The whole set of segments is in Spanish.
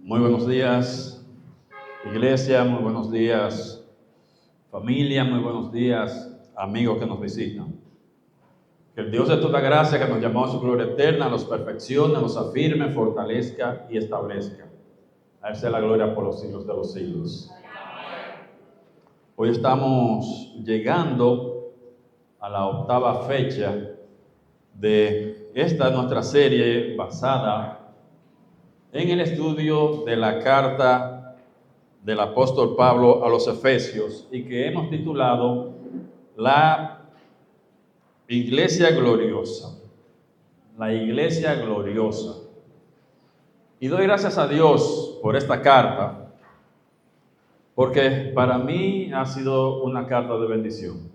Muy buenos días, iglesia, muy buenos días, familia, muy buenos días, amigos que nos visitan. Que el Dios de toda gracia que nos llamó a su gloria eterna, los perfeccione, los afirme, fortalezca y establezca. A Él sea la gloria por los siglos de los siglos. Hoy estamos llegando a la octava fecha de esta nuestra serie basada en el estudio de la carta del apóstol Pablo a los Efesios y que hemos titulado La Iglesia Gloriosa. La Iglesia Gloriosa. Y doy gracias a Dios por esta carta, porque para mí ha sido una carta de bendición.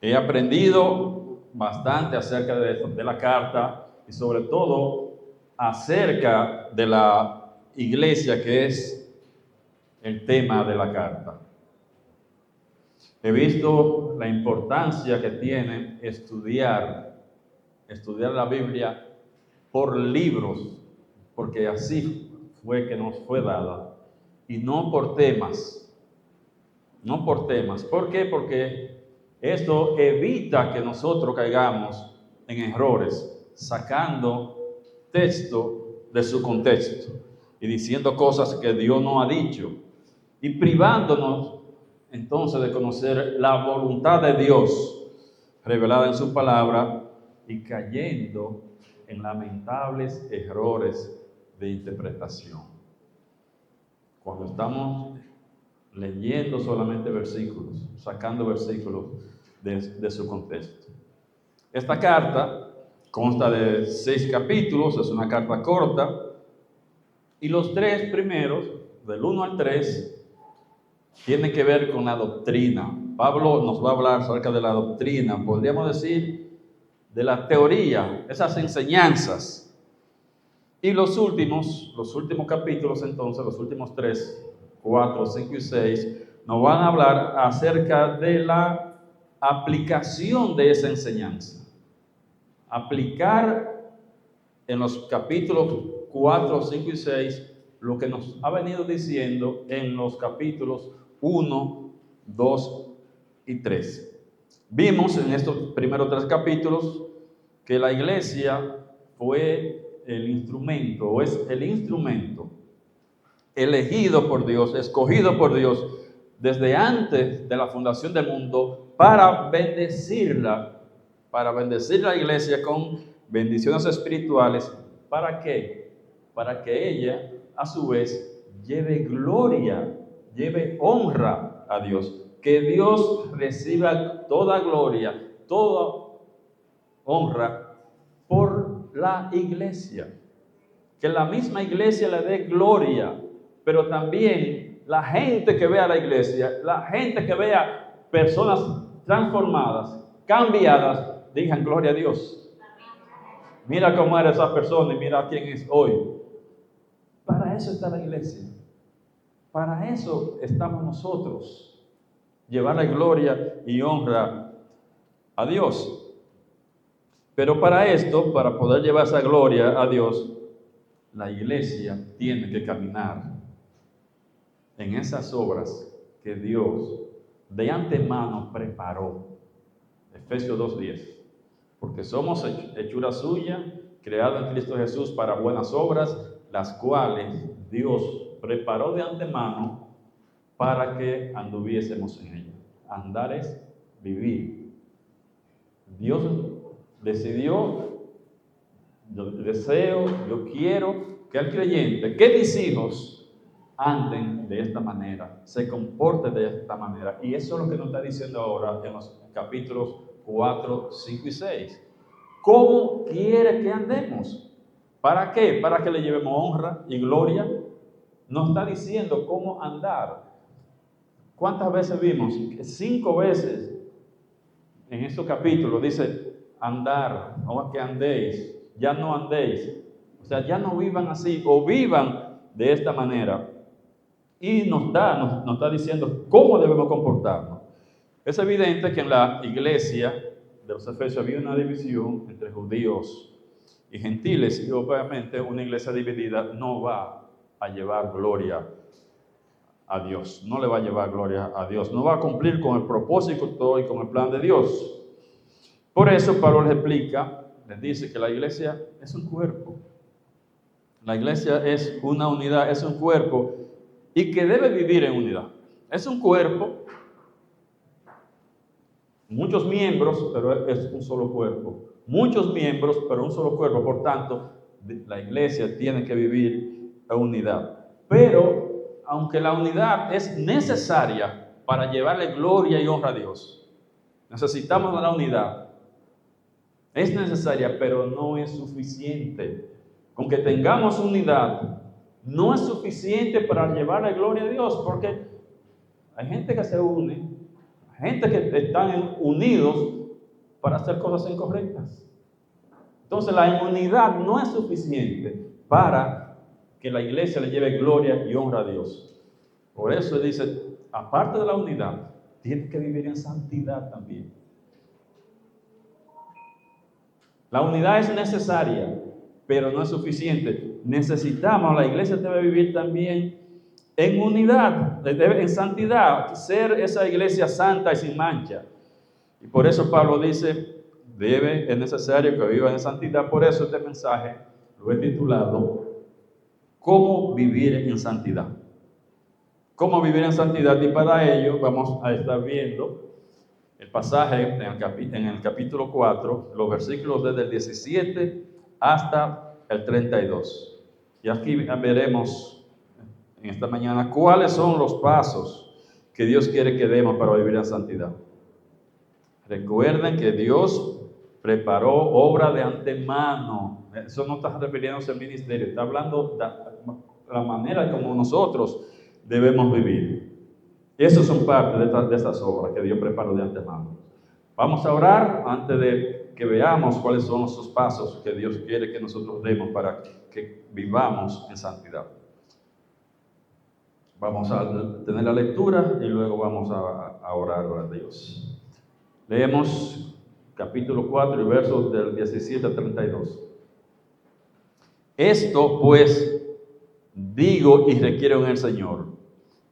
He aprendido bastante acerca de la carta y sobre todo acerca de la iglesia, que es el tema de la carta. He visto la importancia que tiene estudiar la Biblia por libros, porque así fue que nos fue dada, y no por temas. No por temas. ¿Por qué? Porque esto evita que nosotros caigamos en errores, sacando texto de su contexto y diciendo cosas que Dios no ha dicho y privándonos entonces de conocer la voluntad de Dios revelada en su palabra y cayendo en lamentables errores de interpretación. Cuando estamos leyendo solamente versículos, sacando versículos de su contexto. Esta carta consta de 6 capítulos, es una carta corta, y los 3 primeros, del 1 al 3, tienen que ver con la doctrina. Pablo nos va a hablar acerca de la doctrina, podríamos decir, de la teoría, esas enseñanzas. Y los últimos capítulos, entonces, los últimos 3, 4, 5 y 6, nos van a hablar acerca de la aplicación de esa enseñanza. Aplicar en los capítulos 4, 5 y 6 lo que nos ha venido diciendo en los capítulos 1, 2 y 3. Vimos en estos primeros 3 capítulos que la iglesia fue el instrumento, o es el instrumento elegido por Dios, escogido por Dios desde antes de la fundación del mundo para bendecir la iglesia con bendiciones espirituales. ¿Para qué? Para que ella, a su vez, lleve gloria, lleve honra a Dios. Que Dios reciba toda gloria, toda honra por la iglesia. Que la misma iglesia le dé gloria, pero también la gente que vea la iglesia, la gente que vea personas transformadas, cambiadas, digan gloria a Dios. Mira cómo era esa persona y mira quién es hoy. Para eso está la iglesia. Para eso estamos nosotros. Llevarle gloria y honra a Dios. Pero para esto, para poder llevar esa gloria a Dios, la iglesia tiene que caminar en esas obras que Dios de antemano preparó. Efesios 2:10. Porque somos hechura suya, creado en Cristo Jesús para buenas obras, las cuales Dios preparó de antemano para que anduviésemos en ellas. Andar es vivir. Dios decidió, yo deseo, yo quiero que el creyente, que mis hijos anden de esta manera, se comporten de esta manera. Y eso es lo que nos está diciendo ahora en los capítulos 4, 5 y 6. ¿Cómo quiere que andemos? ¿Para qué? ¿Para que le llevemos honra y gloria? Nos está diciendo cómo andar. ¿Cuántas veces vimos? 5 veces en estos capítulos dice andar, o que andéis, ya no andéis. O sea, ya no vivan así, o vivan de esta manera. Y nos está diciendo cómo debemos comportarnos. Es evidente que en la iglesia de los Efesios había una división entre judíos y gentiles, y obviamente una iglesia dividida no va a llevar gloria a Dios, no le va a llevar gloria a Dios, no va a cumplir con el propósito y con el plan de Dios. Por eso Pablo les explica, les dice que la iglesia es un cuerpo. La iglesia es una unidad, es un cuerpo y que debe vivir en unidad. Es un cuerpo, muchos miembros, pero es un solo cuerpo. Muchos miembros, pero un solo cuerpo. Por tanto, la iglesia tiene que vivir en unidad. Pero, aunque la unidad es necesaria para llevarle gloria y honra a Dios, necesitamos de la unidad. Es necesaria, pero no es suficiente. Con que tengamos unidad, no es suficiente para llevarle gloria a Dios, porque hay gente que se une, gente que están unidos para hacer cosas incorrectas. Entonces la inmunidad no es suficiente para que la iglesia le lleve gloria y honra a Dios. Por eso dice, aparte de la unidad, tiene que vivir en santidad también. La unidad es necesaria, pero no es suficiente. Necesitamos, la iglesia debe vivir también en unidad, en santidad, ser esa iglesia santa y sin mancha. Y por eso Pablo dice, es necesario que vivan en santidad. Por eso este mensaje lo he titulado, ¿cómo vivir en santidad? ¿Cómo vivir en santidad? Y para ello vamos a estar viendo el pasaje en el capítulo 4, los versículos desde el 17 hasta el 32. Y aquí veremos en esta mañana cuáles son los pasos que Dios quiere que demos para vivir en santidad. Recuerden que Dios preparó obra de antemano. Eso no está refiriéndose al ministerio, está hablando de la manera como nosotros debemos vivir. Esos son parte de estas obras que Dios preparó de antemano. Vamos a orar antes de que veamos cuáles son esos pasos que Dios quiere que nosotros demos para que vivamos en santidad. Vamos a tener la lectura y luego vamos a orar a Dios. Leemos capítulo 4 y versos del 17 al 32. Esto pues digo y requiero en el Señor,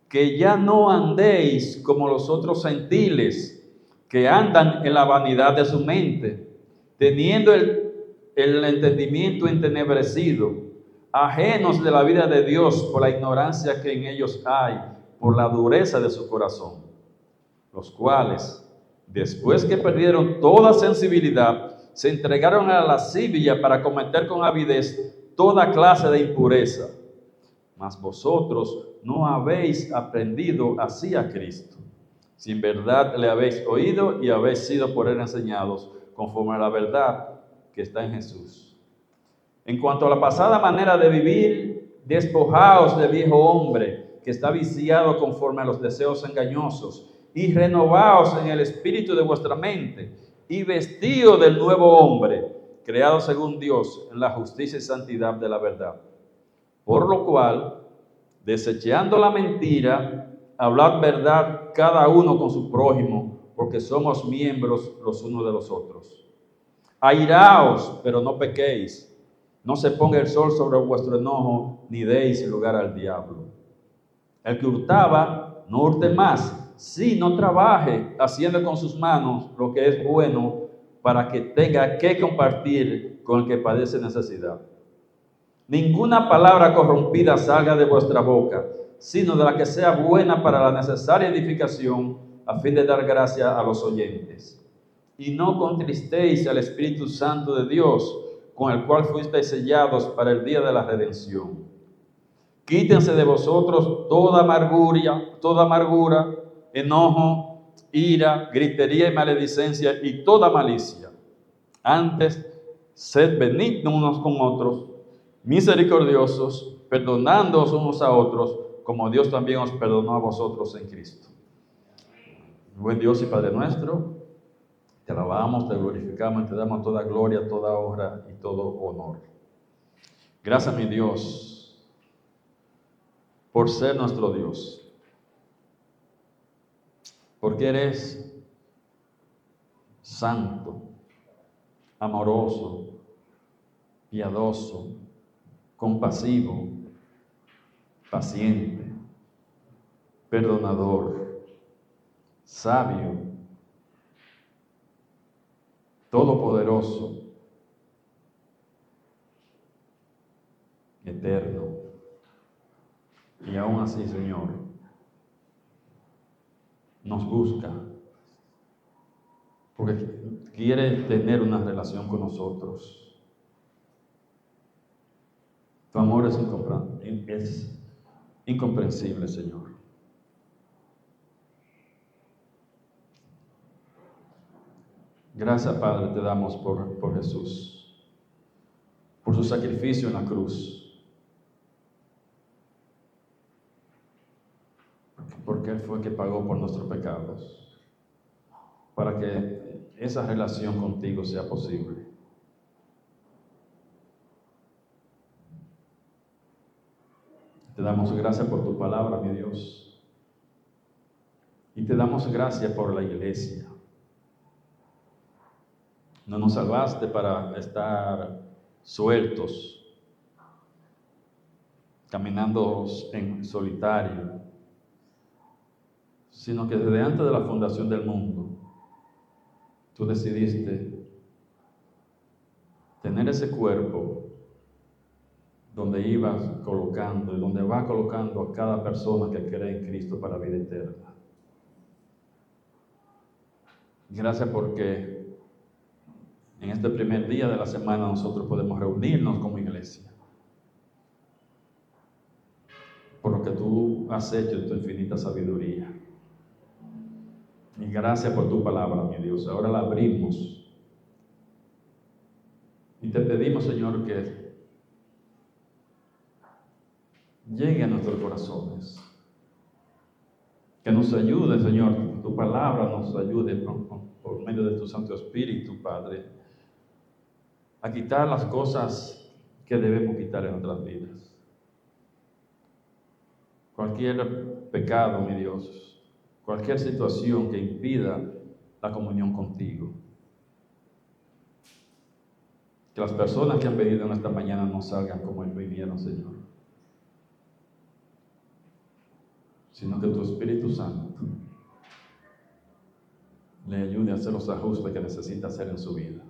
que ya no andéis como los otros gentiles que andan en la vanidad de su mente, teniendo el entendimiento entenebrecido, ajenos de la vida de Dios por la ignorancia que en ellos hay, por la dureza de su corazón, los cuales, después que perdieron toda sensibilidad, se entregaron a la lascivia para cometer con avidez toda clase de impureza. Mas vosotros no habéis aprendido así a Cristo, si en verdad le habéis oído y habéis sido por él enseñados, conforme a la verdad que está en Jesús. En cuanto a la pasada manera de vivir, despojaos del viejo hombre, que está viciado conforme a los deseos engañosos, y renovaos en el espíritu de vuestra mente, y vestidos del nuevo hombre, creado según Dios en la justicia y santidad de la verdad. Por lo cual, desechando la mentira, hablad verdad cada uno con su prójimo, porque somos miembros los unos de los otros. Airaos, pero no pequéis. No se ponga el sol sobre vuestro enojo, ni deis lugar al diablo. El que hurtaba, no hurte más. Sí, no trabaje, haciendo con sus manos lo que es bueno, para que tenga que compartir con el que padece necesidad. Ninguna palabra corrompida salga de vuestra boca, sino de la que sea buena para la necesaria edificación, a fin de dar gracia a los oyentes. Y no contristéis al Espíritu Santo de Dios, con el cual fuisteis sellados para el día de la redención. Quítense de vosotros toda amargura, enojo, ira, gritería y maledicencia y toda malicia. Antes, sed benignos unos con otros, misericordiosos, perdonándoos unos a otros, como Dios también os perdonó a vosotros en Cristo. Buen Dios y Padre nuestro, te alabamos, te glorificamos, te damos toda gloria, toda honra y todo honor. Gracias, mi Dios, por ser nuestro Dios, porque eres santo, amoroso, piadoso, compasivo, paciente, perdonador, sabio, todopoderoso, eterno. Y aún así, Señor, nos busca porque quiere tener una relación con nosotros. Tu amor es incomprensible, Señor. Gracias, Padre, te damos por Jesús, por su sacrificio en la cruz, porque Él fue el que pagó por nuestros pecados, para que esa relación contigo sea posible. Te damos gracias por tu palabra, mi Dios, y te damos gracias por la iglesia. No nos salvaste para estar sueltos, caminando en solitario, sino que desde antes de la fundación del mundo, tú decidiste tener ese cuerpo donde ibas colocando y donde vas colocando a cada persona que cree en Cristo para vida eterna. Gracias porque en este primer día de la semana nosotros podemos reunirnos como iglesia. Por lo que tú has hecho en tu infinita sabiduría. Y gracias por tu palabra, mi Dios. Ahora la abrimos. Y te pedimos, Señor, que llegue a nuestros corazones. Que nos ayude, Señor, tu palabra nos ayude por medio de tu Santo Espíritu, Padre, a quitar las cosas que debemos quitar en nuestras vidas. Cualquier pecado, mi Dios, cualquier situación que impida la comunión contigo. Que las personas que han venido en esta mañana no salgan como vinieron, Señor, sino que tu Espíritu Santo le ayude a hacer los ajustes que necesita hacer en su vida.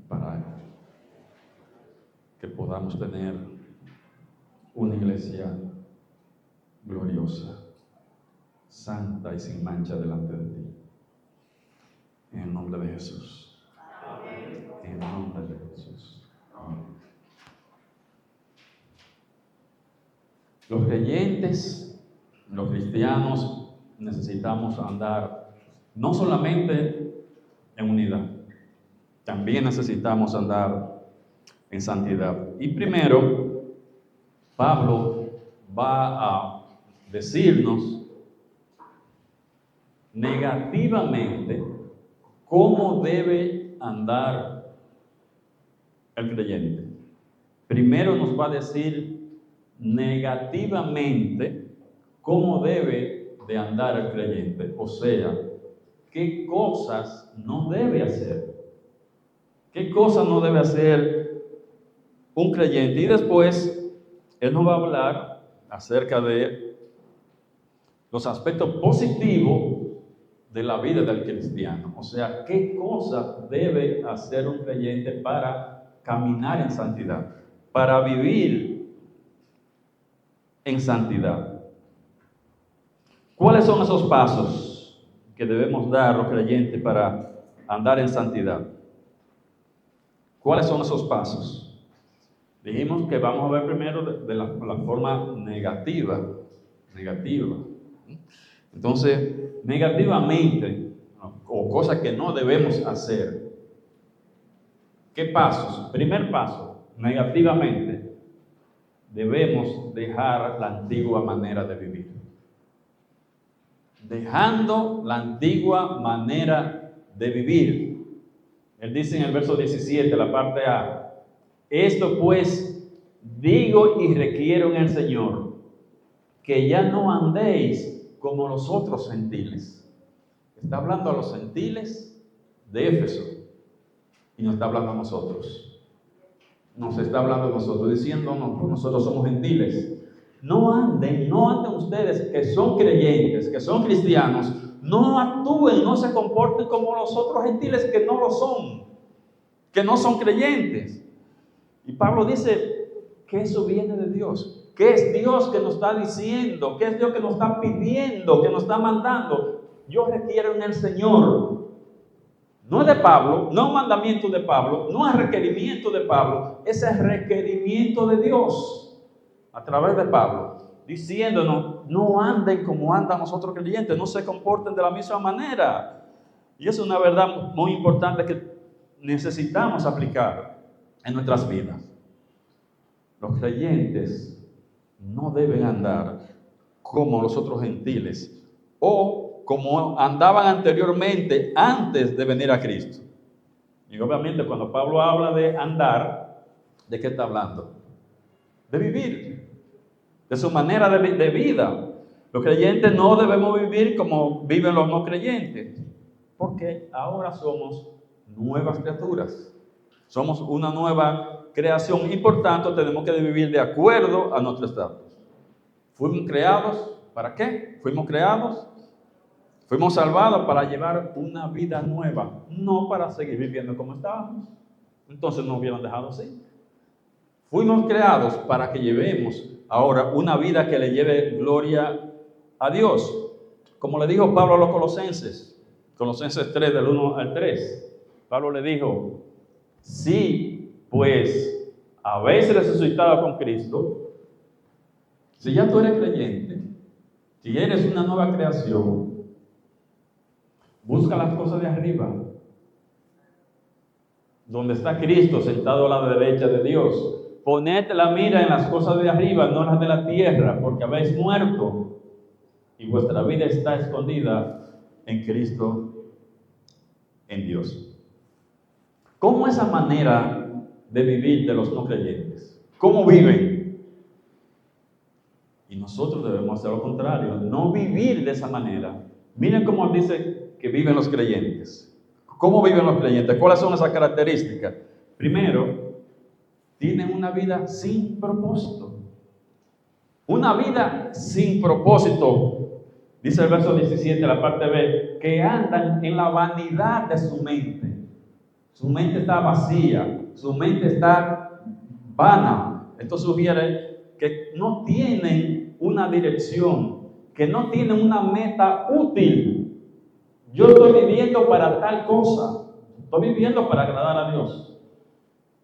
Para que podamos tener una iglesia gloriosa, santa y sin mancha delante de ti. En el nombre de Jesús. Amén. En el nombre de Jesús. Amén. Los creyentes, los cristianos, necesitamos andar no solamente en unidad, también necesitamos andar en santidad. Y primero, Pablo va a decirnos negativamente cómo debe andar el creyente. Primero nos va a decir negativamente cómo debe de andar el creyente, o sea, qué cosas no debe hacer. ¿Qué cosas no debe hacer un creyente? Y después, él nos va a hablar acerca de los aspectos positivos de la vida del cristiano. O sea, ¿qué cosas debe hacer un creyente para caminar en santidad? Para vivir en santidad. ¿Cuáles son esos pasos que debemos dar los creyentes para andar en santidad? ¿Cuáles son esos pasos? Dijimos que vamos a ver primero de la forma negativa. Entonces, negativamente, o cosas que no debemos hacer. ¿Qué pasos? Primer paso, negativamente, debemos dejar la antigua manera de vivir. Dejando la antigua manera de vivir. Él dice en el verso 17, la parte A, esto pues digo y requiero en el Señor, que ya no andéis como los otros gentiles. Está hablando a los gentiles de Éfeso y nos está hablando a nosotros. Nos está hablando a nosotros, diciéndonos que nosotros somos gentiles. No anden ustedes que son creyentes, que son cristianos, no actúen, no se comporten como los otros gentiles que no lo son, que no son creyentes. Y Pablo dice que eso viene de Dios, que es Dios que nos está diciendo, que es Dios que nos está pidiendo, que nos está mandando. Yo requiero en el Señor. No es de Pablo, no es un mandamiento de Pablo, no es requerimiento de Pablo, es el requerimiento de Dios a través de Pablo, diciéndonos, no anden como andan los otros creyentes, no se comporten de la misma manera. Y eso es una verdad muy importante que necesitamos aplicar en nuestras vidas. Los creyentes no deben andar como los otros gentiles o como andaban anteriormente antes de venir a Cristo. Y obviamente cuando Pablo habla de andar, ¿de qué está hablando? De vivir, de su manera de vida. Los creyentes no debemos vivir como viven los no creyentes, porque ahora somos nuevas criaturas. Somos una nueva creación y por tanto tenemos que vivir de acuerdo a nuestro estatus. Fuimos creados, ¿para qué? Fuimos salvados para llevar una vida nueva, no para seguir viviendo como estábamos. Entonces nos hubieran dejado así. Fuimos creados para que llevemos ahora una vida que le lleve gloria a Dios. Como le dijo Pablo a los Colosenses 3, del 1 al 3. Pablo le dijo, si pues habéis resucitado con Cristo, si ya tú eres creyente, si eres una nueva creación, busca las cosas de arriba, donde está Cristo sentado a la derecha de Dios. Poned la mira en las cosas de arriba, no en las de la tierra, porque habéis muerto y vuestra vida está escondida en Cristo, en Dios. ¿Cómo esa manera de vivir de los no creyentes? ¿Cómo viven? Y nosotros debemos hacer lo contrario, no vivir de esa manera. Miren cómo dice que viven los creyentes. ¿Cómo viven los creyentes? ¿Cuáles son esas características? Primero, tienen una vida sin propósito. Una vida sin propósito. Dice el verso 17, la parte B, que andan en la vanidad de su mente. Su mente está vacía, su mente está vana. Esto sugiere que no tienen una dirección, que no tienen una meta útil. Yo estoy viviendo para tal cosa, estoy viviendo para agradar a Dios.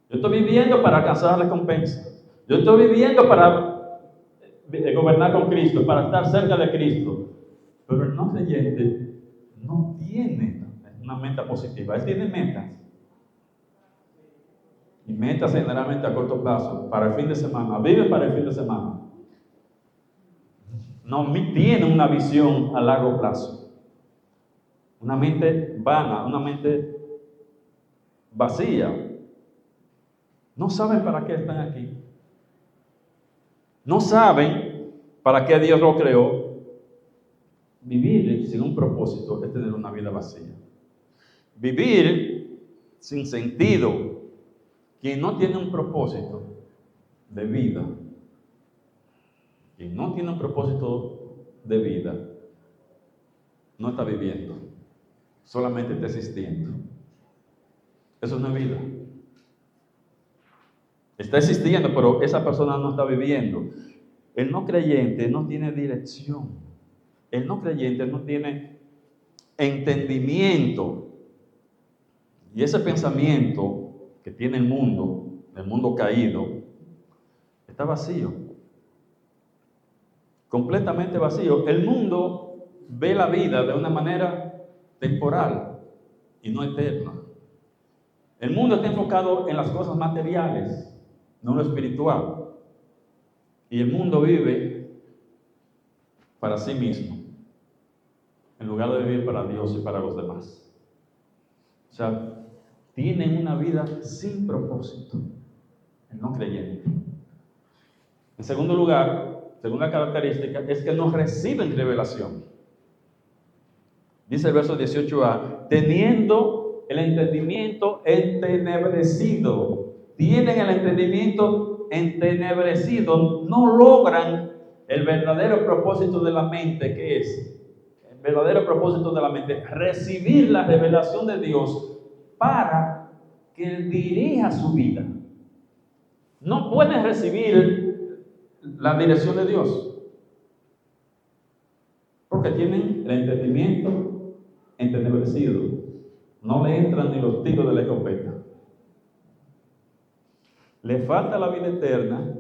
Yo estoy viviendo para alcanzar recompensa. Yo estoy viviendo para gobernar con Cristo, para estar cerca de Cristo. Pero el no creyente no tiene una meta positiva, él tiene metas. Y metas generalmente a corto plazo, para el fin de semana, vive para el fin de semana. No tiene una visión a largo plazo. Una mente vana, una mente vacía. No saben para qué están aquí. No saben para qué Dios lo creó. Vivir sin un propósito es tener una vida vacía. Vivir sin sentido. Quien no tiene un propósito de vida, quien no tiene un propósito de vida, no está viviendo, solamente está existiendo. Eso no es vida. Está existiendo, pero esa persona no está viviendo. El no creyente no tiene dirección. El no creyente no tiene entendimiento. Y ese pensamiento que tiene el mundo caído, está vacío. Completamente vacío. El mundo ve la vida de una manera temporal y no eterna. El mundo está enfocado en las cosas materiales, no en lo espiritual. Y el mundo vive para sí mismo, en lugar de vivir para Dios y para los demás. O sea, tienen una vida sin propósito, el no creyente. En segundo lugar, segunda característica, es que no reciben revelación. Dice el verso 18a, teniendo el entendimiento entenebrecido. Tienen el entendimiento entenebrecido, no logran el verdadero propósito de la mente, que es el verdadero propósito de la mente, recibir la revelación de Dios para que dirija su vida. No pueden recibir la dirección de Dios porque tienen el entendimiento entenebrecido. No le entran ni los tiros de la escopeta. Le falta la vida eterna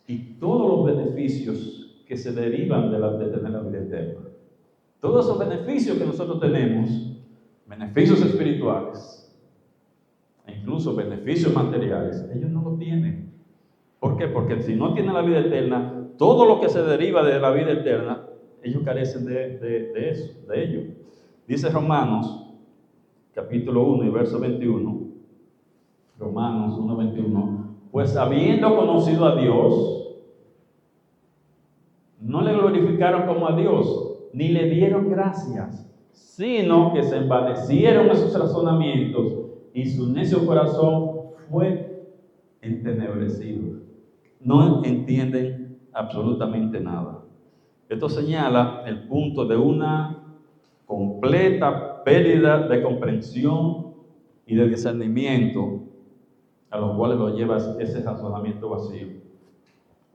y todos los beneficios que se derivan de tener la vida eterna. Todos esos beneficios que nosotros tenemos, beneficios espirituales, e incluso beneficios materiales, ellos no lo tienen. ¿Por qué? Porque si no tienen la vida eterna, todo lo que se deriva de la vida eterna, ellos carecen de eso, de ello. Dice Romanos, capítulo 1 y verso 21, Romanos 1, 21, pues habiendo conocido a Dios, no le glorificaron como a Dios, ni le dieron gracias, sino que se envanecieron en sus razonamientos y su necio corazón fue entenebrecido. No entienden absolutamente nada. Esto señala el punto de una completa pérdida de comprensión y de discernimiento, a los cuales lo lleva ese razonamiento vacío.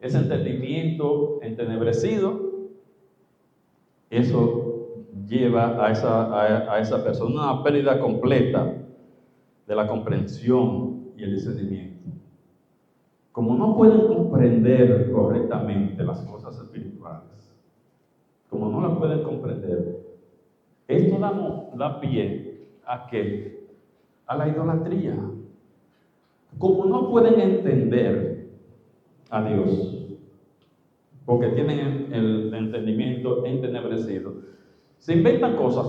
Ese entendimiento entenebrecido, eso lleva a esa persona a una pérdida completa de la comprensión y el discernimiento. Como no pueden comprender correctamente las cosas espirituales, como no las pueden comprender, esto da pie ¿a qué? A la idolatría. Como no pueden entender a Dios, porque tienen el entendimiento entenebrecido, se inventan cosas.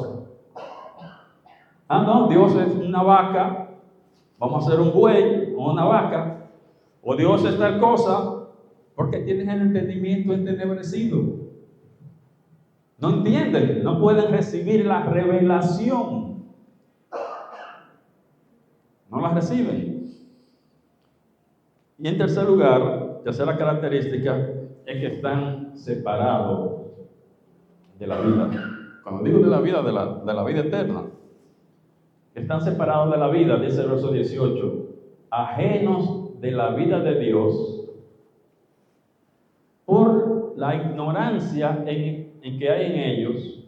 No, Dios es una vaca, vamos a hacer un buey o una vaca. O Dios es tal cosa, porque tienen el entendimiento entenebrecido. No entienden, no pueden recibir la revelación. No la reciben. Y en tercer lugar, tercera característica, es que están separados de la vida. Cuando digo de la vida, de la vida eterna, están separados de la vida, dice el verso 18, ajenos de la vida de Dios, por la ignorancia en que hay en ellos,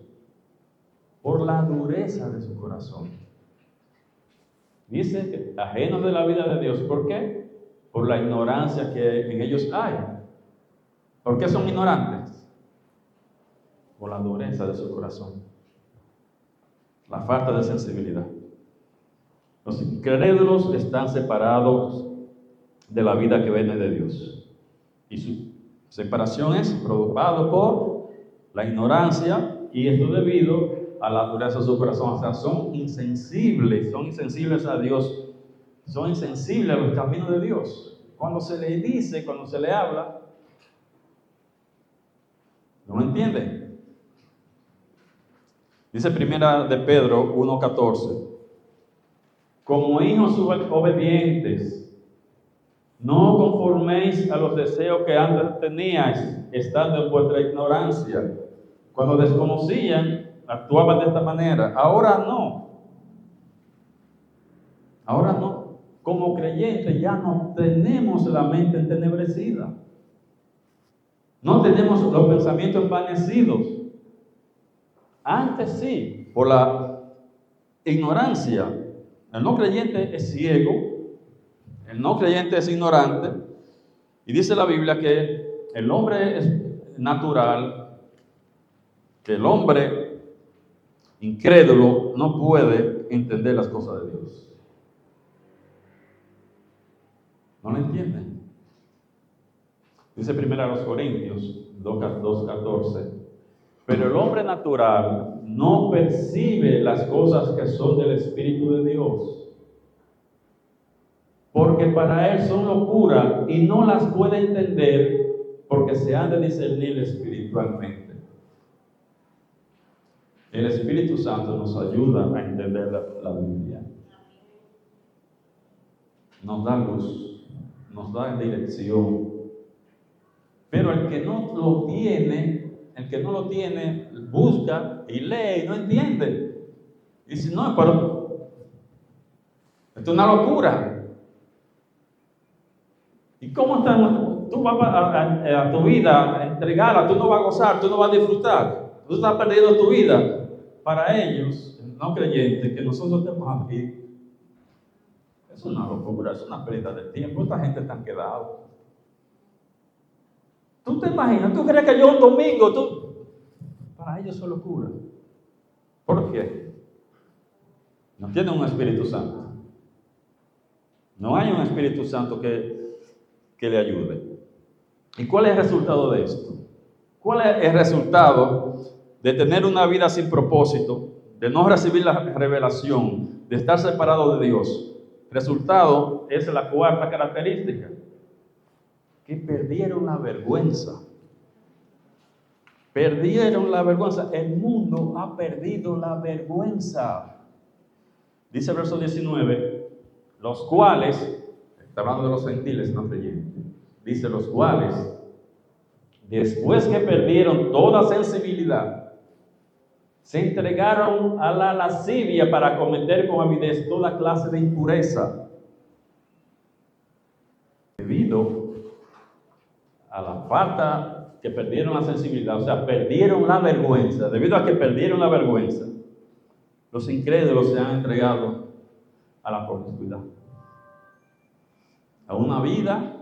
por la dureza de su corazón. Dice que ajenos de la vida de Dios, ¿por qué? Por la ignorancia que en ellos hay. ¿Por qué son ignorantes? Por la dureza de su corazón, la falta de sensibilidad. Los incrédulos están separados de la vida que viene de Dios. Y su separación es provocada por la ignorancia, y esto debido a la dureza de su corazón. O sea, son insensibles a Dios, son insensibles a los caminos de Dios. Cuando se le dice, cuando se le habla, no lo entienden. Dice primera de Pedro 1:14, como hijos obedientes, no conforméis a los deseos que antes teníais, estando en vuestra ignorancia. Cuando desconocían, actuaban de esta manera. Ahora no. Ahora no. Como creyentes ya no tenemos la mente entenebrecida. No tenemos los pensamientos envanecidos. Antes sí, por la ignorancia. El no creyente es ciego. El no creyente es ignorante. Y dice la Biblia que el hombre es natural, que el hombre incrédulo no puede entender las cosas de Dios. No lo entienden. Dice 1 Corintios 2:14, pero el hombre natural no percibe las cosas que son del Espíritu de Dios, porque para él son locura y no las puede entender, porque se han de discernir espiritualmente. El Espíritu Santo nos ayuda a entender la Biblia. nos da luz, nos da dirección. Pero el que no lo tiene, busca y lee y no entiende. Y dice, no, pero esto es una locura. ¿Y cómo estamos? Tú vas a tu vida a entregarla, tú no vas a gozar, tú no vas a disfrutar. Tú estás perdiendo tu vida. Para ellos, no creyentes, que nosotros estemos aquí, es una locura, es una pérdida de tiempo. Esta gente está quedada. ¿Tú te imaginas? ¿Tú crees que yo un domingo, para ellos es locura? ¿Por qué? No tienen un Espíritu Santo. No hay un Espíritu Santo que le ayude. ¿Y cuál es el resultado de esto? ¿Cuál es el resultado de tener una vida sin propósito, de no recibir la revelación, de estar separado de Dios? El resultado es la cuarta característica, que perdieron la vergüenza. Perdieron la vergüenza. El mundo ha perdido la vergüenza. Dice el verso 19, los cuales, está hablando de los gentiles no creyentes, dice los cuales, después que perdieron toda sensibilidad, se entregaron a la lascivia para cometer con avidez toda clase de impureza. Debido a la falta que perdieron la sensibilidad, o sea, perdieron la vergüenza, debido a que perdieron la vergüenza, los incrédulos se han entregado a la promiscuidad, a una vida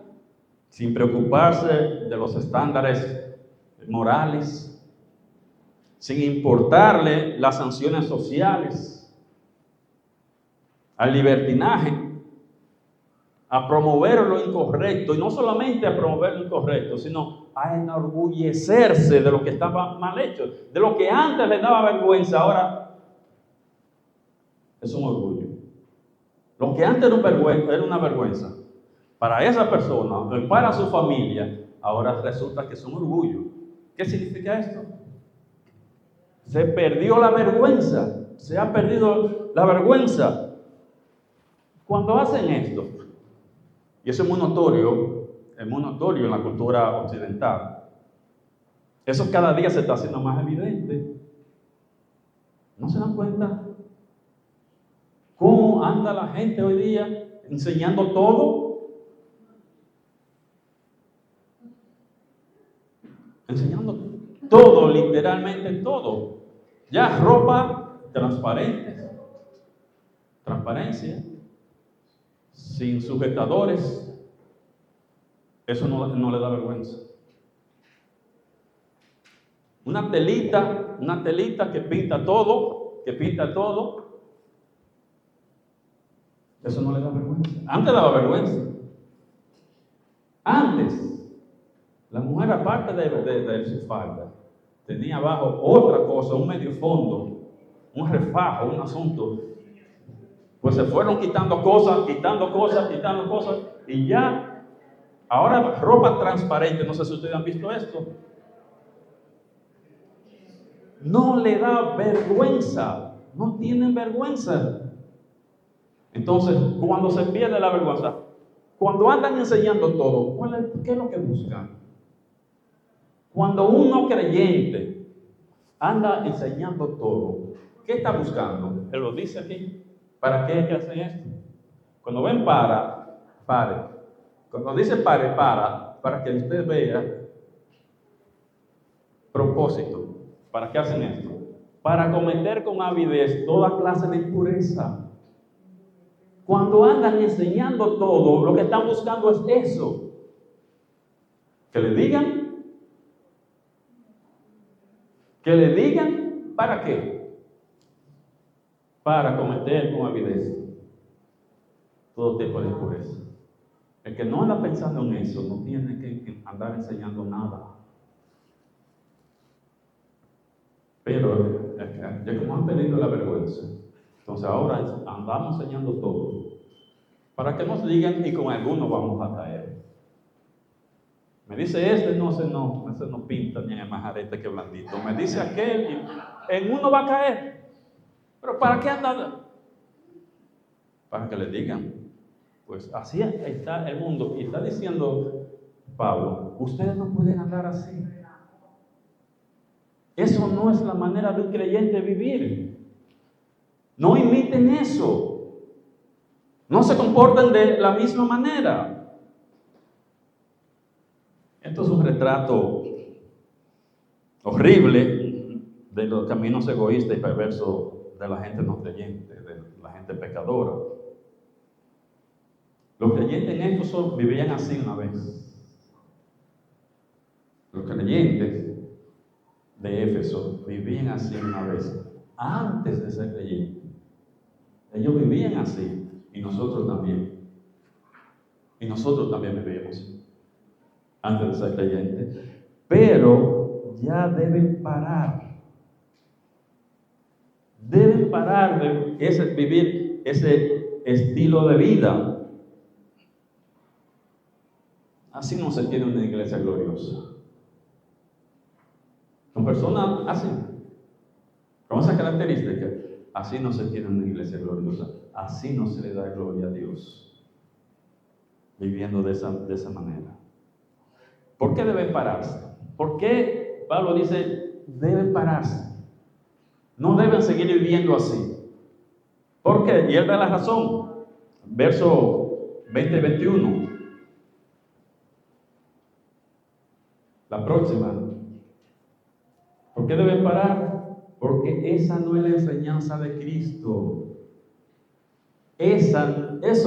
sin preocuparse de los estándares morales, sin importarle las sanciones sociales, al libertinaje, a promover lo incorrecto, y no solamente a promover lo incorrecto, sino a enorgullecerse de lo que estaba mal hecho, de lo que antes les daba vergüenza, ahora es un orgullo. Lo que antes era una vergüenza para esa persona, para su familia, ahora resulta que es un orgullo. ¿Qué significa esto? Se perdió la vergüenza, se ha perdido la vergüenza. Cuando hacen esto, y eso es muy notorio en la cultura occidental, eso cada día se está haciendo más evidente. ¿No se dan cuenta cómo anda la gente hoy día enseñando todo? Enseñando todo, literalmente todo. Ya ropa transparente, transparencia, sin sujetadores. Eso no le da vergüenza. Una telita que pinta todo, eso no le da vergüenza. Antes daba vergüenza. Antes, la mujer, aparte de su falda, tenía abajo otra cosa, un medio fondo, un refajo, un asunto. Pues se fueron quitando cosas, y ya, ahora ropa transparente, no sé si ustedes han visto esto, no le da vergüenza, no tienen vergüenza. Entonces, cuando se pierde la vergüenza, cuando andan enseñando todo, ¿qué es lo que buscan? Cuando un no creyente anda enseñando todo, ¿qué está buscando? Él lo dice aquí. ¿Para qué es que hacen esto? Cuando ven pare. Cuando dice para que usted vea propósito. ¿Para qué hacen esto? Para cometer con avidez toda clase de impureza. Cuando andan enseñando todo, lo que están buscando es eso. Que le digan. ¿Para qué? Para cometer con avidez todo tipo de impureza. El que no anda pensando en eso no tiene que andar enseñando nada. Pero ya como han perdido la vergüenza, entonces ahora andamos enseñando todo. Para que nos digan, y con algunos vamos a caer. Me dice ese no pinta ni es más arete que blandito. Me dice aquel, y en uno va a caer. Pero ¿para qué anda? Para que le digan. Pues así está el mundo. Y está diciendo Pablo, ustedes no pueden andar así. Eso no es la manera de un creyente vivir. No imiten eso. No se comporten de la misma manera. Esto es un retrato horrible de los caminos egoístas y perversos de la gente no creyente, de la gente pecadora. Los creyentes en Éfeso vivían así una vez. Los creyentes de Éfeso vivían así una vez, antes de ser creyentes. Ellos vivían así, y nosotros también. Y nosotros también vivíamos antes de ser creyentes. Pero ya deben parar. Deben parar de vivir ese estilo de vida. Así no se tiene una iglesia gloriosa. Con personas así, con esa característica, así no se tiene una iglesia gloriosa. Así no se le da gloria a Dios. Viviendo de esa manera. ¿Por qué deben pararse? ¿Por qué Pablo dice deben pararse? No deben seguir viviendo así. ¿Por qué? Y él da la razón. Verso 20 y 21. La próxima. ¿Por qué deben parar? Porque esa no es la enseñanza de Cristo. Eso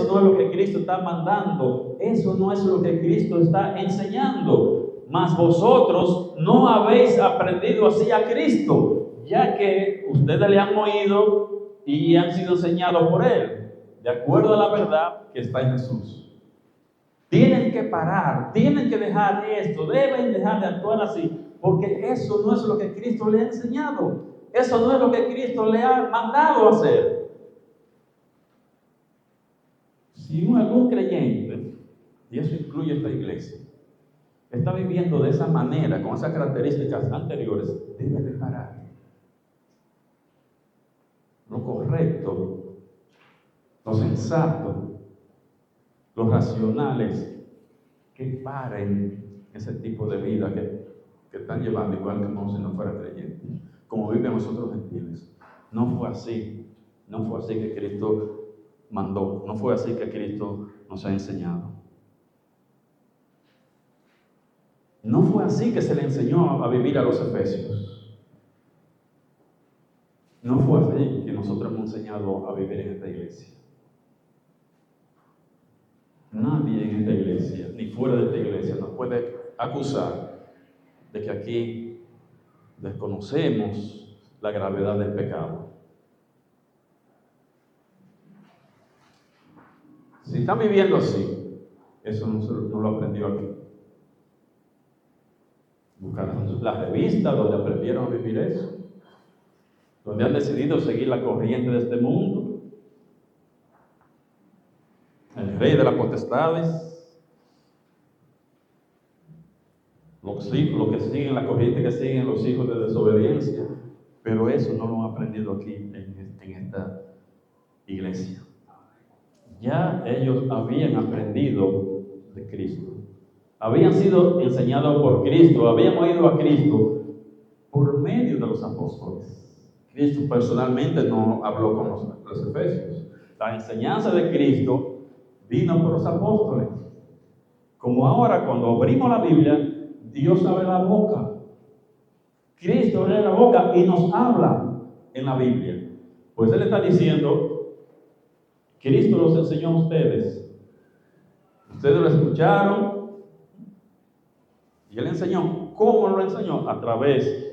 no es lo que Cristo está mandando. Eso no es lo que Cristo está enseñando. Mas vosotros no habéis aprendido así a Cristo, ya que ustedes le han oído y han sido enseñados por Él, de acuerdo a la verdad que está en Jesús. Tienen que parar, tienen que dejar esto, deben dejar de actuar así, porque eso no es lo que Cristo le ha enseñado. Eso no es lo que Cristo le ha mandado hacer. Si algún creyente, y eso incluye esta iglesia, está viviendo de esa manera, con esas características anteriores, debe de parar. Lo correcto, lo sensato, lo racional es que paren ese tipo de vida que están llevando, igual que como si no fuera creyente, como viven los otros gentiles. No fue así que Cristo mandó, no fue así que Cristo nos ha enseñado. No fue así que se le enseñó a vivir a los efesios. No fue así que nosotros hemos enseñado a vivir en esta iglesia. Nadie en esta iglesia, ni fuera de esta iglesia, nos puede acusar de que aquí desconocemos la gravedad del pecado. Si están viviendo así, eso no lo aprendió aquí. Buscaron las revistas donde aprendieron a vivir eso, donde han decidido seguir la corriente de este mundo, el rey de las potestades, lo que siguen, la corriente que siguen los hijos de desobediencia, pero eso no lo han aprendido aquí en esta iglesia. Ya ellos habían aprendido de Cristo. Habían sido enseñados por Cristo, habían oído a Cristo por medio de los apóstoles. Cristo personalmente no habló con los efesios. La enseñanza de Cristo vino por los apóstoles. Como ahora, cuando abrimos la Biblia, Dios abre la boca. Cristo abre la boca y nos habla en la Biblia. Pues Él está diciendo, Cristo los enseñó a ustedes. Ustedes lo escucharon. Y Él enseñó. ¿Cómo lo enseñó? A través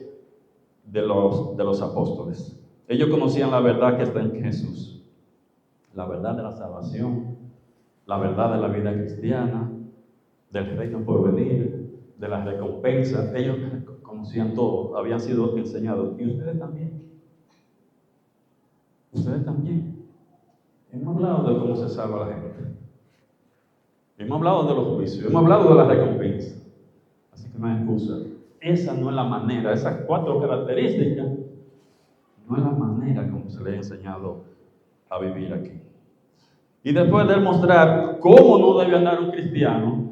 de los apóstoles. Ellos conocían la verdad que está en Jesús. La verdad de la salvación. La verdad de la vida cristiana. Del reino por venir. De la recompensa. Ellos conocían todo. Habían sido enseñados. Y ustedes también. Ustedes también. Hemos hablado de cómo se salva la gente. Hemos hablado de los juicios. Hemos hablado de la recompensa. Así que no hay excusa. Esa no es la manera, esas 4 características no es la manera como se le ha enseñado a vivir aquí. Y después de mostrar cómo no debe andar un cristiano,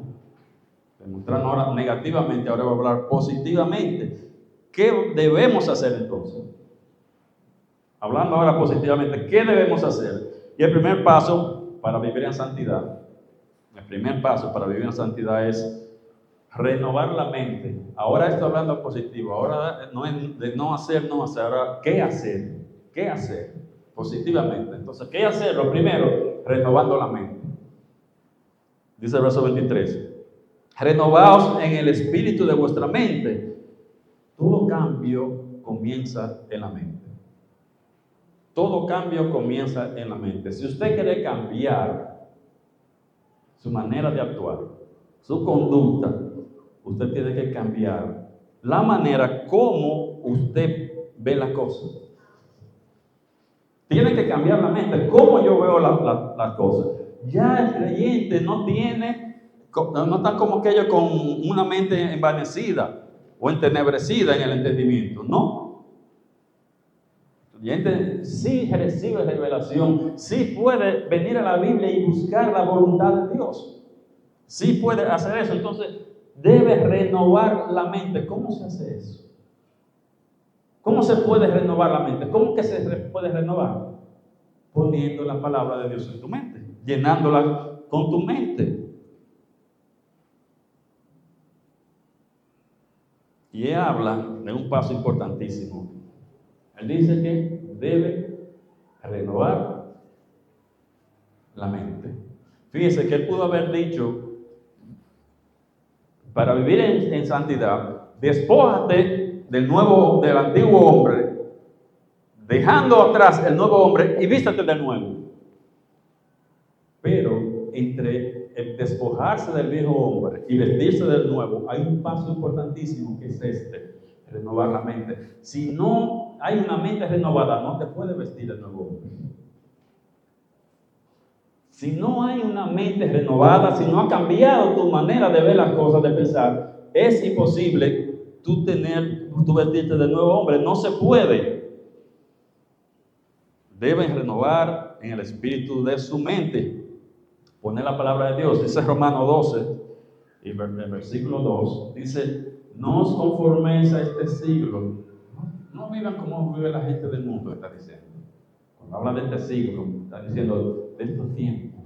demostrando ahora negativamente, ahora voy a hablar positivamente. ¿Qué debemos hacer entonces? Hablando ahora positivamente, ¿qué debemos hacer? Y el primer paso para vivir en santidad, el primer paso para vivir en santidad es renovar la mente. Ahora estoy hablando positivo, ahora no es de no hacer, ahora ¿qué hacer? ¿Qué hacer? Positivamente. Entonces, ¿qué hacer? Lo primero, renovando la mente. Dice el verso 23. Renovaos en el espíritu de vuestra mente. Todo cambio comienza en la mente. Todo cambio comienza en la mente. Si usted quiere cambiar su manera de actuar, su conducta, usted tiene que cambiar la manera como usted ve las cosas. Tiene que cambiar la mente, cómo yo veo las cosas. Ya el creyente no está como aquello con una mente envanecida o entenebrecida en el entendimiento. No. El creyente sí recibe revelación, sí puede venir a la Biblia y buscar la voluntad de Dios. Sí puede hacer eso. Entonces, debe renovar la mente. ¿Cómo se hace eso? ¿Cómo se puede renovar la mente? ¿Cómo que se puede renovar? Poniendo la palabra de Dios en tu mente, llenándola con tu mente. Y él habla de un paso importantísimo. Él dice que debe renovar la mente. Fíjese que él pudo haber dicho, para vivir en santidad, despójate del antiguo hombre, dejando atrás el nuevo hombre y vístate del nuevo. Pero entre el despojarse del viejo hombre y vestirse del nuevo, hay un paso importantísimo que es renovar la mente. Si no hay una mente renovada, no te puedes vestir del nuevo hombre. Si no hay una mente renovada, si no ha cambiado tu manera de ver las cosas, de pensar, es imposible tú vestirte del nuevo hombre. No se puede. Deben renovar en el espíritu de su mente. Poner la palabra de Dios. Dice Romanos 12, y el versículo 2, dice, no os conforméis a este siglo. No vivan como vive la gente del mundo, está diciendo. Cuando habla de este siglo, está diciendo de estos tiempos.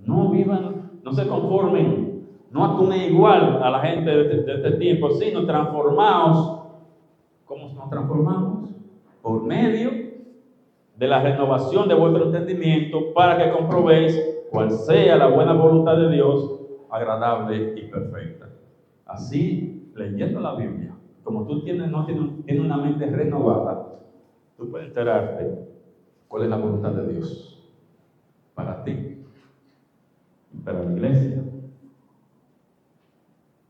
No vivan, no se conformen, no actúen igual a la gente de este tiempo, sino transformaos. ¿Cómo nos transformamos? Por medio de la renovación de vuestro entendimiento, para que comprobéis cuál sea la buena voluntad de Dios, agradable y perfecta. Así, leyendo la Biblia, como tú tienes una mente renovada, tú puedes enterarte cuál es la voluntad de Dios para ti, para la iglesia.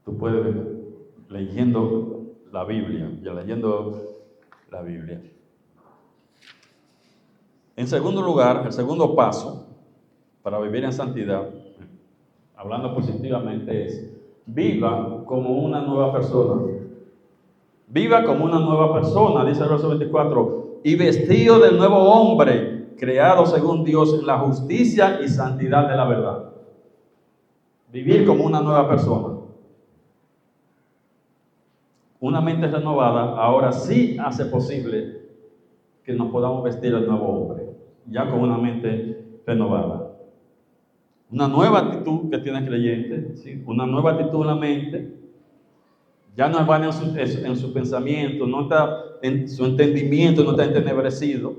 Tú puedes ver leyendo la Biblia. En segundo lugar, el segundo paso para vivir en santidad, hablando positivamente, es viva como una nueva persona. Viva como una nueva persona, dice el verso 24, y vestido del nuevo hombre, creado según Dios en la justicia y santidad de la verdad. Vivir como una nueva persona. Una mente renovada ahora sí hace posible que nos podamos vestir del nuevo hombre, ya con una mente renovada. Una nueva actitud que tiene el creyente, ¿sí? Una nueva actitud en la mente. Ya no va en su pensamiento, no está en su entendimiento, no está entenebrecido.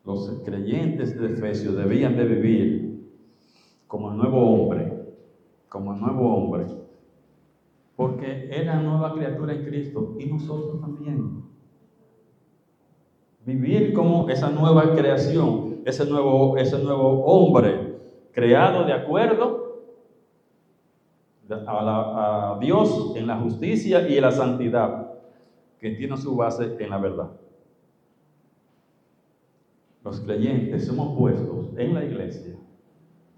Los creyentes de Efesios debían de vivir como el nuevo hombre, porque era nueva criatura en Cristo y nosotros también. Vivir como esa nueva creación, ese nuevo hombre, creado de acuerdo a Dios en la justicia y en la santidad, que tiene su base en la verdad. Los creyentes somos puestos en la iglesia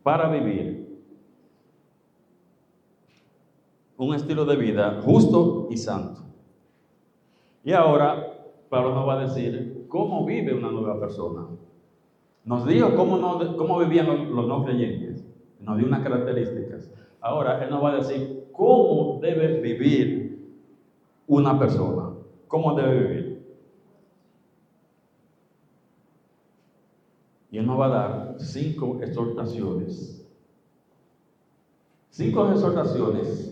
para vivir un estilo de vida justo y santo. Y ahora Pablo nos va a decir cómo vive una nueva persona. Nos dijo cómo vivían los no creyentes. Nos dio unas características. Ahora Él nos va a decir cómo debe vivir una persona. ¿Cómo debe vivir? Y Él nos va a dar 5 exhortaciones. 5 exhortaciones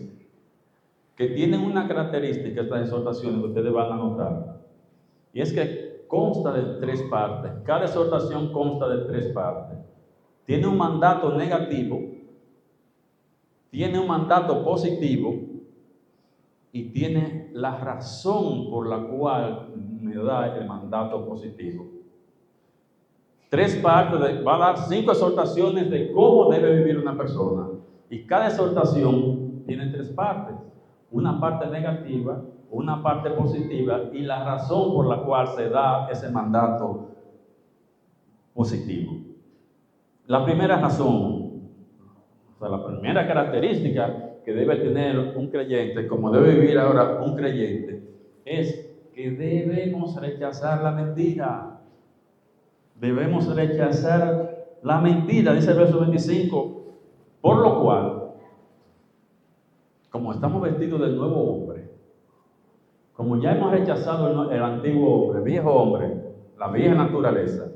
que tienen una característica, estas exhortaciones que ustedes van a notar. Y es que consta de 3 partes. Cada exhortación consta de 3 partes. Tiene un mandato negativo, tiene un mandato positivo y tiene la razón por la cual me da el mandato positivo. 3 partes, va a dar 5 exhortaciones de cómo debe vivir una persona. Y cada exhortación tiene 3 partes. Una parte negativa, una parte positiva y la razón por la cual se da ese mandato positivo. La primera razón, o sea, la primera característica que debe tener un creyente, como debe vivir ahora un creyente, es que debemos rechazar la mentira. Debemos rechazar la mentira, dice el verso 25, por lo cual, como estamos vestidos del nuevo hombre, como ya hemos rechazado el antiguo hombre, el viejo hombre, la vieja naturaleza,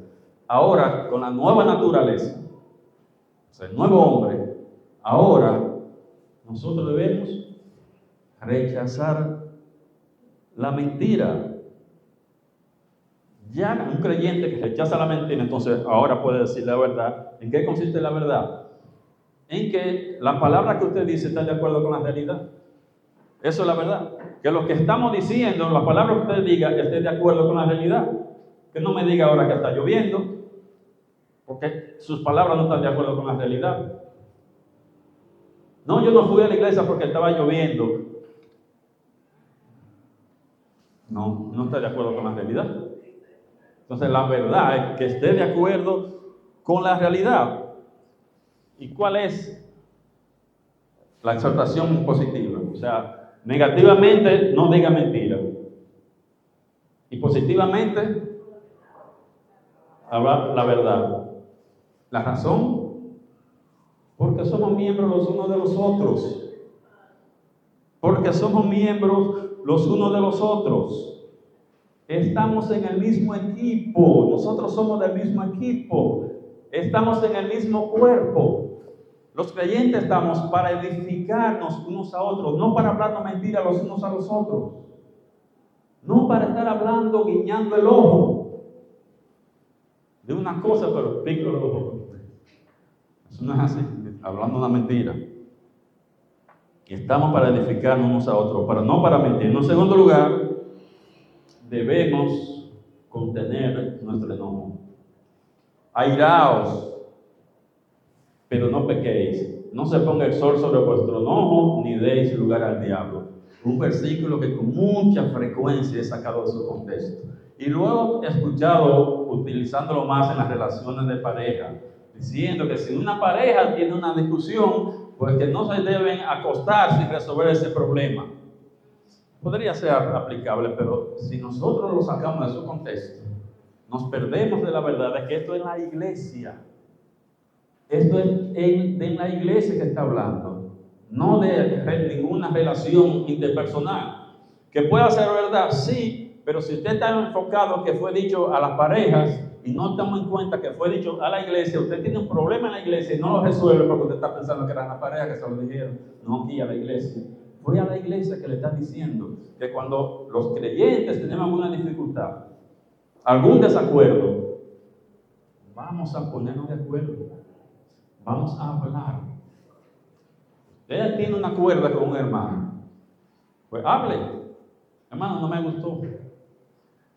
ahora con la nueva naturaleza, o sea, el nuevo hombre, ahora nosotros debemos rechazar la mentira. Ya un creyente que rechaza la mentira, entonces ahora puede decir la verdad. ¿En qué consiste la verdad? En que la palabra que usted dice está de acuerdo con la realidad. Eso es la verdad. Que lo que estamos diciendo, la palabra que usted diga, esté de acuerdo con la realidad. Que no me diga ahora que está lloviendo, porque sus palabras no están de acuerdo con la realidad. No, yo no fui a la iglesia porque estaba lloviendo. No está de acuerdo con la realidad. Entonces la verdad es que esté de acuerdo con la realidad. ¿Y cuál es la exhortación positiva? O sea, negativamente no diga mentira. Y positivamente habla la verdad. La razón, porque somos miembros los unos de los otros. Porque somos miembros los unos de los otros. Estamos en el mismo equipo. Nosotros somos del mismo equipo. Estamos en el mismo cuerpo. Los creyentes estamos para edificarnos unos a otros, no para hablarnos mentiras los unos a los otros. No para estar hablando, guiñando el ojo de una cosa, pero pico el ojo. Eso no es así, hablando una mentira. Y estamos para edificarnos unos a otros, no para mentir. En segundo lugar, debemos contener nuestro enojo. Airaos, pero no pequéis. No se ponga el sol sobre vuestro enojo, ni deis lugar al diablo. Un versículo que con mucha frecuencia he sacado de su contexto. Y luego he escuchado utilizándolo más en las relaciones de pareja, diciendo que si una pareja tiene una discusión, pues que no se deben acostar sin resolver ese problema. Podría ser aplicable, pero si nosotros lo sacamos de su contexto, nos perdemos de la verdad de que esto es la iglesia. Esto es en la iglesia que está hablando, no de ninguna relación interpersonal. Que pueda ser verdad, sí, pero si usted está enfocado que fue dicho a las parejas y no estamos en cuenta que fue dicho a la iglesia, usted tiene un problema en la iglesia y no lo resuelve porque usted está pensando que eran las parejas que se lo dijeron, no aquí a la iglesia. Fue a la iglesia que le está diciendo que cuando los creyentes tenemos alguna dificultad, algún desacuerdo, vamos a ponernos de acuerdo. Vamos a hablar. Ella tiene una cuerda con un hermano. Pues hable. Hermano, no me gustó.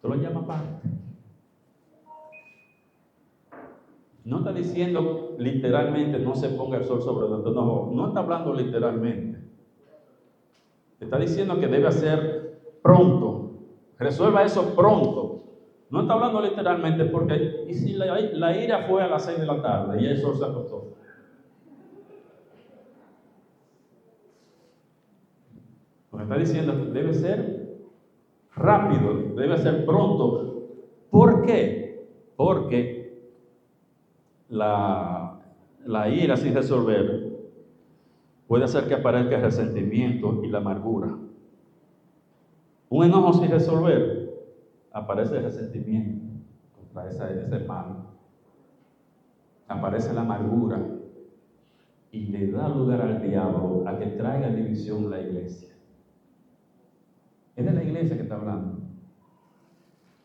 Tú lo llamas aparte. No está diciendo literalmente no se ponga el sol sobre nosotros. No está hablando literalmente. Está diciendo que debe hacer pronto. Resuelva eso pronto. No está hablando literalmente porque, ¿y si la ira fue a las 6 de la tarde y el sol se acostó? Nos está diciendo que debe ser rápido, debe ser pronto. ¿Por qué? Porque la ira sin resolver puede hacer que aparezca el resentimiento y la amargura. Un enojo sin resolver, aparece el resentimiento contra ese hermano. Aparece la amargura y le da lugar al diablo a que traiga división en la iglesia. Es de la iglesia que está hablando.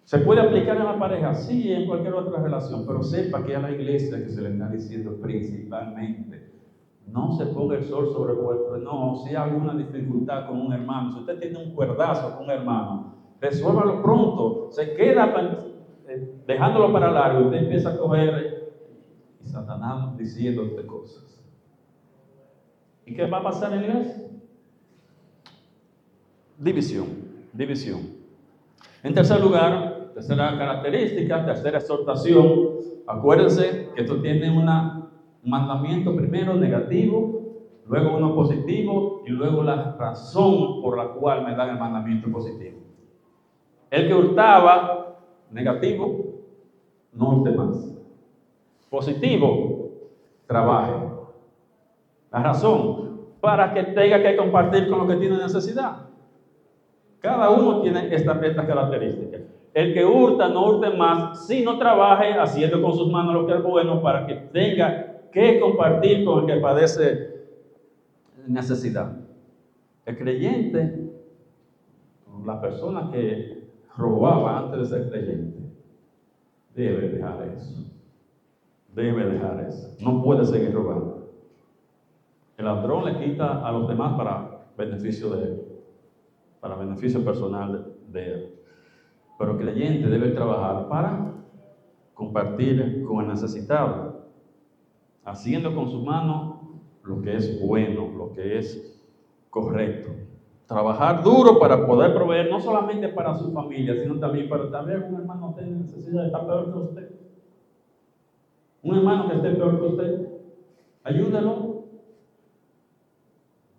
¿Se puede aplicar en la pareja? Sí, en cualquier otra relación, pero sepa que es a la iglesia que se le está diciendo principalmente. No se ponga el sol sobre vuestro enojo. Si hay alguna dificultad con un hermano, si usted tiene un cuerdazo con un hermano, resuélvalo pronto. Se queda dejándolo para largo y usted empieza a coger y Satanás diciéndote cosas. ¿Y qué va a pasar en la iglesia? División. En tercer lugar, tercera característica, tercera exhortación. Acuérdense que esto tiene un mandamiento primero negativo, luego uno positivo y luego la razón por la cual me dan el mandamiento positivo. El que hurtaba, negativo, no hurte más. Positivo, trabaje. La razón, para que tenga que compartir con los que tienen necesidad. Cada uno tiene estas características. El que hurta, no hurte más, si no trabaje haciendo con sus manos lo que es bueno para que tenga que compartir con el que padece necesidad. El creyente, la persona que robaba antes de ser creyente, debe dejar eso. No puede seguir robando. El ladrón le quita a los demás para beneficio de él, para beneficio personal de él. Pero el creyente debe trabajar para compartir con el necesitado, haciendo con sus manos lo que es bueno, lo que es correcto. Trabajar duro para poder proveer no solamente para su familia, sino también para también un hermano que tenga necesidad, está peor que usted. Un hermano que esté peor que usted, ayúdalo.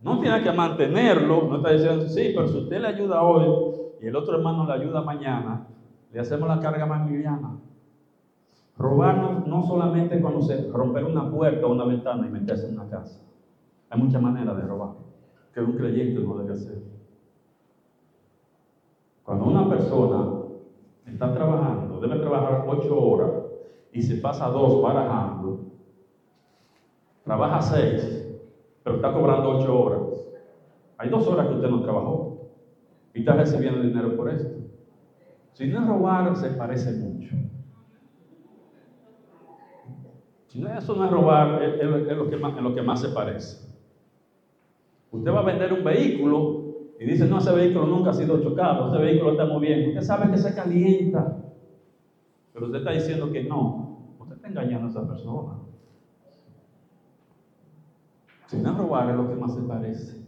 No tiene que mantenerlo, no está diciendo, sí, pero si usted le ayuda hoy y el otro hermano le ayuda mañana, le hacemos la carga más liviana. Robar no solamente cuando se romper una puerta o una ventana y meterse en una casa. Hay muchas maneras de robar, que un creyente no debe hacer. Cuando una persona está trabajando, debe trabajar 8 horas y se pasa 2 barajando, trabaja 6, pero está cobrando 8 horas. Hay 2 horas que usted no trabajó y está recibiendo dinero por esto. Si no es robar, se parece mucho. Si no, eso no es robar, es lo que más se parece. Usted va a vender un vehículo y dice, no, ese vehículo nunca ha sido chocado, ese vehículo está muy bien. Usted sabe que se calienta, pero usted está diciendo que no. Usted está engañando a esa persona. Si no es robar, es lo que más se parece.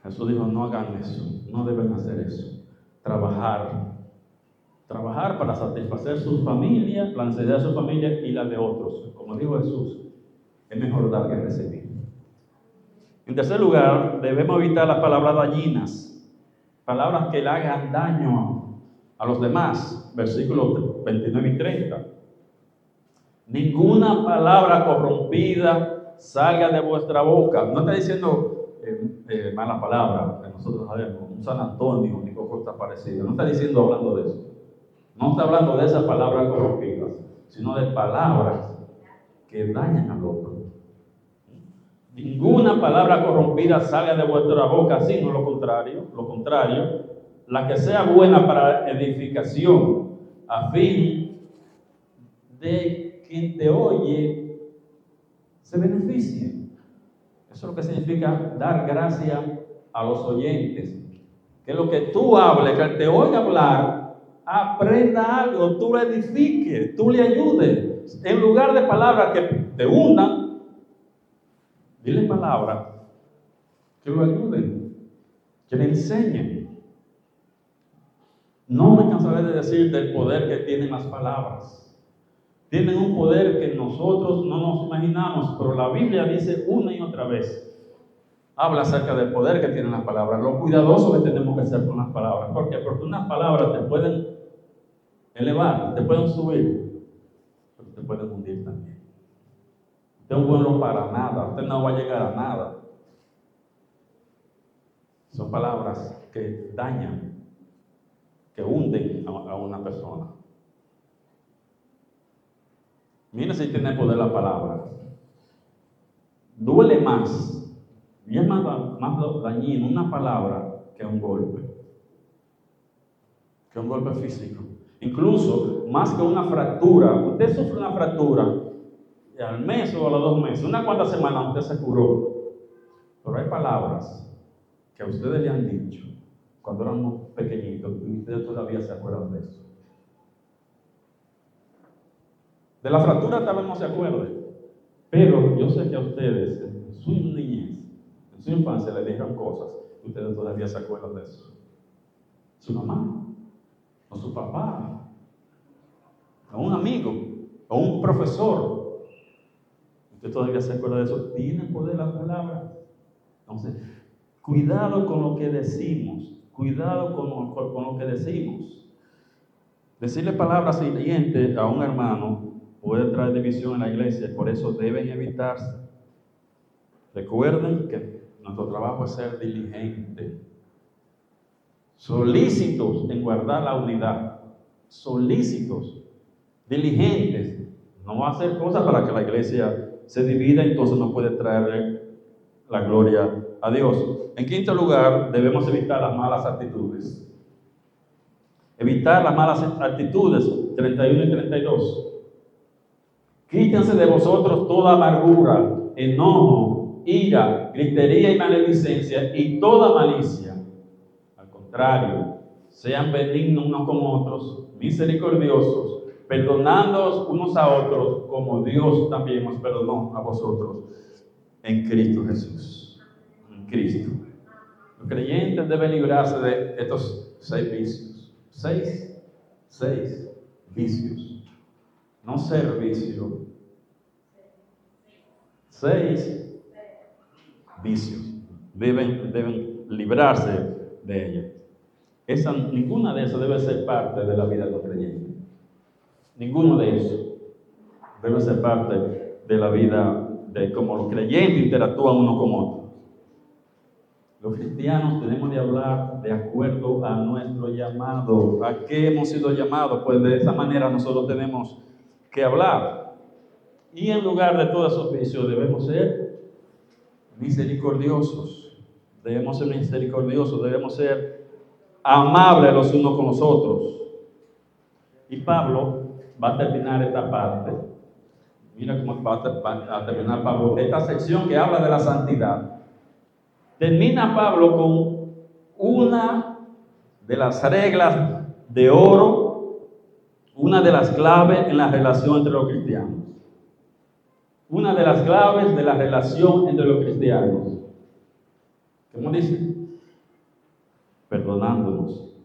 Jesús dijo, no hagan eso, no deben hacer eso. Trabajar para satisfacer su familia, la necesidad de su familia y la de otros. Como dijo Jesús, es mejor dar que recibir. En tercer lugar, debemos evitar las palabras dañinas, palabras que le hagan daño a los demás. Versículos 29 y 30. Ninguna palabra corrompida salga de vuestra boca. No está diciendo mala palabra, que nosotros sabemos, un San Antonio, ni cosa parecida. No está diciendo hablando de eso. No está hablando de esas palabras corrompidas, sino de palabras que dañan al otro. Ninguna palabra corrompida salga de vuestra boca, sino lo contrario, la que sea buena para edificación, a fin de quien te oye se beneficie. Eso es lo que significa dar gracia a los oyentes. Que lo que tú hables, que él te oiga hablar, aprenda algo, tú le edifiques, tú le ayudes. En lugar de palabras que te hundan, dile palabras que lo ayuden, que le enseñen. No me cansaré de decir del poder que tienen las palabras. Tienen un poder que nosotros no nos imaginamos, pero la Biblia dice una y otra vez. Habla acerca del poder que tienen las palabras, lo cuidadoso que tenemos que ser con las palabras. ¿Por qué? Porque unas palabras te pueden elevar, te pueden subir, se pueden hundir también. Usted es bueno para nada, usted no va a llegar a nada. Son palabras que dañan, que hunden a una persona. Mire si tiene poder la palabra. Duele más, y es más dañino una palabra que un golpe físico. Incluso, más que una fractura, usted sufre una fractura, y al mes o a los 2 meses, una cuantas semanas usted se curó. Pero hay palabras que a ustedes le han dicho cuando éramos pequeñitos y ustedes todavía se acuerdan de eso. De la fractura tal vez no se acuerden, pero yo sé que a ustedes, en su niñez, en su infancia, le dijeron cosas y ustedes todavía se acuerdan de eso. Su mamá, o su papá, o un amigo, o un profesor. Usted todavía se acuerda de eso. ¿Tiene poder las palabras? Entonces, cuidado con lo que decimos. Cuidado con lo que decimos. Decirle palabras hirientes a un hermano puede traer división en la iglesia, por eso deben evitarse. Recuerden que nuestro trabajo es ser diligente, solícitos en guardar la unidad, solícitos, diligentes. No va a hacer cosas para que la iglesia se divida, entonces no puede traer la gloria a Dios. En quinto lugar, debemos evitar las malas actitudes. Evitar las malas actitudes, 31 y 32. Quítense de vosotros toda amargura, enojo, ira, gritería y maledicencia y toda malicia. Al contrario, sean benignos unos con otros, misericordiosos, perdonándoos unos a otros, como Dios también os perdonó a vosotros en Cristo Jesús. En Cristo. Los creyentes deben librarse de estos 6 vicios. 6 vicios. No servicio. 6 vicios. Deben librarse de ellos. Ninguna de esas debe ser parte de la vida de los creyentes. Ninguno de esos debe ser parte de la vida de cómo los creyentes interactúan uno con otro. Los cristianos tenemos de hablar de acuerdo a nuestro llamado. ¿A qué hemos sido llamados? Pues de esa manera nosotros tenemos que hablar. Y en lugar de todos esos vicios debemos ser misericordiosos. Debemos ser misericordiosos, debemos ser amables los unos con los otros. Y Pablo va a terminar esta parte. Mira cómo va a terminar Pablo esta sección que habla de la santidad. Termina Pablo con una de las reglas de oro, una de las claves en la relación entre los cristianos. Una de las claves de la relación entre los cristianos. ¿Cómo dice? Perdonándonos.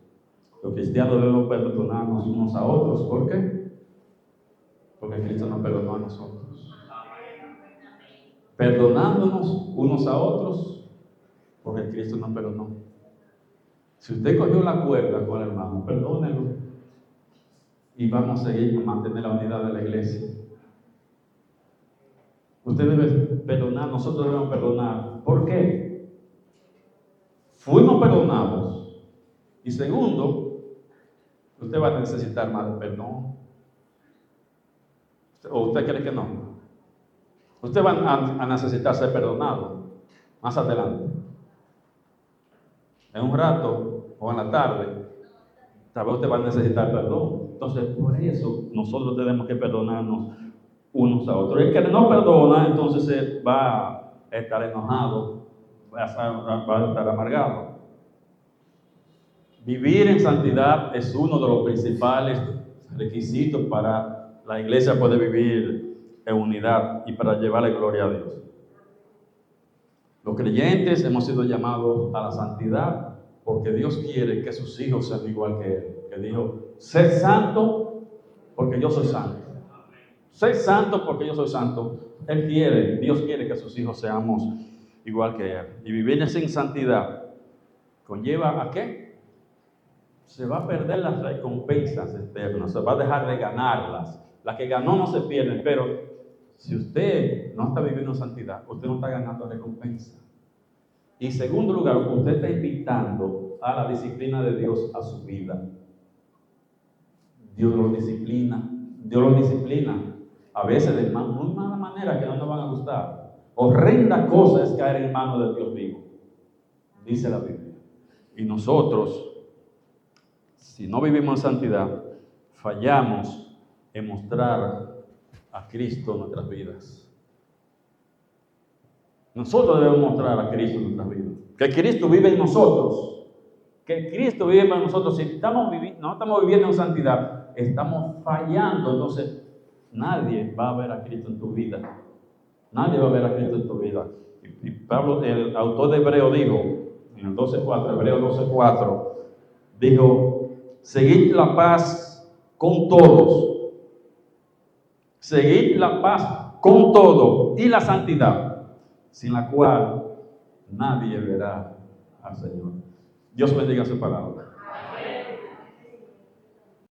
Los cristianos debemos perdonarnos unos a otros. ¿Por qué? Porque Cristo nos perdonó a nosotros. Perdonándonos unos a otros porque Cristo nos perdonó. Si usted cogió la cuerda con el hermano, perdónelo. Y vamos a seguir a mantener la unidad de la iglesia. Usted debe perdonar, nosotros debemos perdonar. ¿Por qué? Fuimos perdonados. Y segundo, usted va a necesitar más perdón. ¿O usted cree que no? Usted va a necesitar ser perdonado más adelante. En un rato o en la tarde, tal vez usted va a necesitar perdón. Entonces, por eso nosotros tenemos que perdonarnos unos a otros. El que no perdona, entonces va a estar enojado, va a estar amargado. Vivir en santidad es uno de los principales requisitos para la iglesia poder vivir en unidad y para llevarle gloria a Dios. Los creyentes hemos sido llamados a la santidad porque Dios quiere que sus hijos sean igual que Él. Que dijo, sed santo porque yo soy santo. Sed santo porque yo soy santo. Dios quiere que sus hijos seamos igual que Él. Y vivir sin santidad conlleva ¿a qué? Se va a perder las recompensas eternas, se va a dejar de ganarlas. La que ganó no se pierde, pero si usted no está viviendo en santidad, usted no está ganando recompensa. Y en segundo lugar, usted está invitando a la disciplina de Dios a su vida. Dios lo disciplina. Dios lo disciplina. A veces de muy mala manera que no nos van a gustar. Horrenda cosa es caer en manos del Dios vivo, dice la Biblia. Y nosotros, si no vivimos en santidad, fallamos en mostrar a Cristo en nuestras vidas. Nosotros debemos mostrar a Cristo en nuestras vidas. Que Cristo vive en nosotros. Que Cristo vive en nosotros. Si no estamos viviendo en santidad, estamos fallando. Entonces, nadie va a ver a Cristo en tu vida. Nadie va a ver a Cristo en tu vida. Y Pablo, el autor de Hebreo, dijo, en el 12:4, Hebreo 12:4, dijo, seguid la paz con todos. Seguid la paz con todo y la santidad, sin la cual nadie verá al Señor. Dios bendiga su palabra.